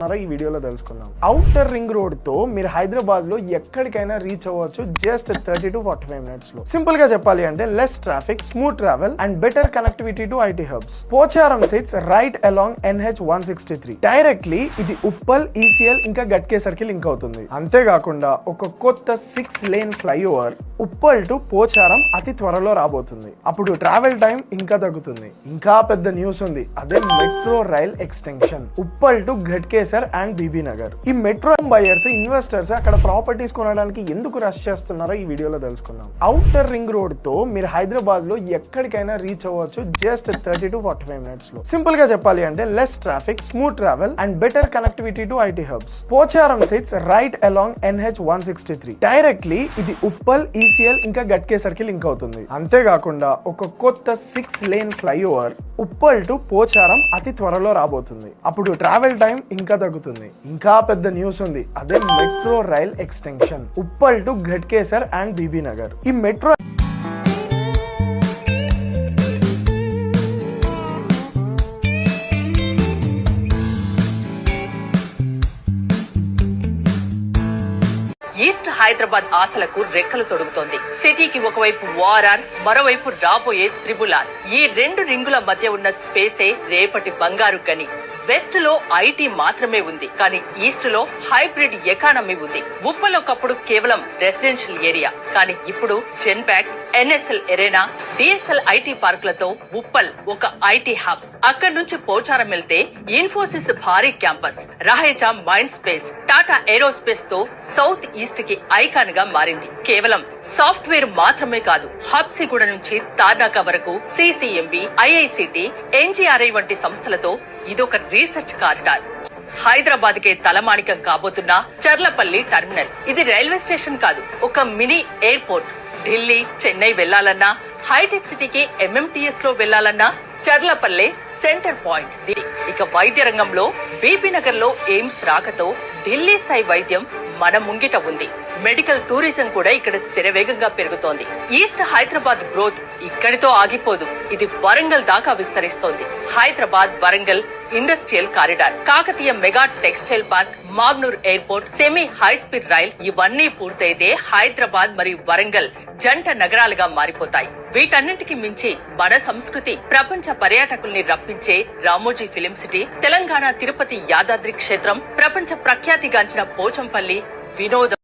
ఈ వీడియోలో తెలుసుకుందాం. ఔటర్ రింగ్ రోడ్ తో మీరు హైదరాబాద్ లో ఎక్కడికైనా రీచ్ అవ్వచ్చు జస్ట్ 30 to 45 మినిట్స్ లో. సింపుల్ గా చెప్పాలి అంటే less traffic, smooth travel and better connectivity to IT hubs. Pocharam sits right along NH 163. Directly ఇది ఉప్పల్, ECL ఇంకా గట్కేసర్ కి లింక్ అవుతుంది. అంతేకాకుండా ఒక కొత్త 6 lane flyover Uppal to Pocharam అతి త్వరలో రాబోతుంది. అప్పుడు ట్రావెల్ టైం ఇంకా తగ్గుతుంది. ఇంకా పెద్ద న్యూస్ ఉంది, అదే metro rail extension Uppal to Ghatkesar and Bibi Nagar. ఈ మెట్రో బయర్స్, ఇన్వెస్టర్స్ అక్కడ ప్రాపర్టీస్ కొనడానికి ఎందుకు రష్ చేస్తున్నారో ఈ వీడియోలో తెలుసుకుందాం. ఔటర్ రింగ్ రోడ్ తో మీరు హైదరాబాద్ లో ఎక్కడికైనా రీచ్ అవ్వచ్చు జస్ట్ 30 to 45 మినిట్స్ లో. సింపుల్ గా చెప్పాలి అంటే less traffic, smooth travel and better connectivity to IT hubs. Pocharam sits right along NH 163. Directly ఇది ఉప్పల్, ECL ఇంకా గట్కేసర్ కి లింక్ అవుతుంది. అంతేకాకుండా ఒక కొత్త 6 lane flyover Uppal to Pocharam అతి త్వరలో రాబోతుంది. అప్పుడు ట్రావెల్ టైం ఇంకా తగ్గుతుంది. ఇంకా పెద్ద న్యూస్ ఉంది, అదే metro rail extension Uppal to Ghatkesar and Bibi Nagar. ఈ మెట్రో ఈస్ట్ హైదరాబాద్ ఆశలకు రెక్కలు తొడుగుతోంది. సిటీకి ఒకవైపు వారార్, మరోవైపు రాబోయే త్రిబులార్. ఈ రెండు రింగుల మధ్య ఉన్న స్పేసే రేపటి బంగారు గని. వెస్ట్ లో ఐటీ మాత్రమే ఉంది, కానీ ఈస్ట్ లో హైబ్రిడ్ ఎకానమీ ఉంది. ఉప్పల్ ఒకప్పుడు కేవలం రెసిడెన్షియల్ ఏరియా, కానీ ఇప్పుడు Genpact, NSL arena, DSL IT పార్కులతో ఉప్పల్ ఒక ఐటీ హబ్. అక్కడి నుంచి పోచారం వెళ్తే ఇన్ఫోసిస్ భారీ campus, Raheja Mindspace, Tata aerospace తో సౌత్ ఈస్ట్ కి ఐకాన్ గా మారింది. కేవలం సాఫ్ట్వేర్ మాత్రమే కాదు, హబ్సిగూడ నుంచి తార్నాక వరకు CCMB, IICT, NGRI వంటి సంస్థలతో ఇదొక రీసెర్చ్ కారిడార్. హైదరాబాద్ కే తలమానికం కాబోతున్న చర్లపల్లి టెర్మినల్. ఇది రైల్వే స్టేషన్ కాదు, ఒక మినీ ఎయిర్పోర్ట్. ఢిల్లీ, చెన్నై వెళ్లాలన్నా, హైటెక్ సిటీకి MMTS లో వెళ్లాలన్నా చర్లపల్లె సెంటర్ పాయింట్. ఇక వైద్య రంగంలో బీబీ నగర్ లో ఎయిమ్స్ రాకతో ఢిల్లీ స్థాయి వైద్యం మన ముంగిట ఉంది. మెడికల్ టూరిజం కూడా ఇక్కడ శరవేగంగా పెరుగుతోంది. ఈస్ట్ హైదరాబాద్ గ్రోత్ ఇక్కడితో ఆగిపోదు, ఇది వరంగల్ దాకా విస్తరిస్తోంది. Hyderabad Warangal industrial corridor, Kakatiya mega textile park, Magnoor airport, semi high speed rail ఇవన్నీ పూర్తయితే హైదరాబాద్ మరియు వరంగల్ జంట నగరాలుగా మారిపోతాయి. వీటన్నింటికి మించి మన సంస్కృతి, ప్రపంచ పర్యాటకుల్ని రప్పించే రామోజీ ఫిలిం సిటీ, తెలంగాణ తిరుపతి యాదాద్రి క్షేత్రం, ప్రపంచ ప్రఖ్యాతిగాంచిన పోచంపల్లి, వినోదం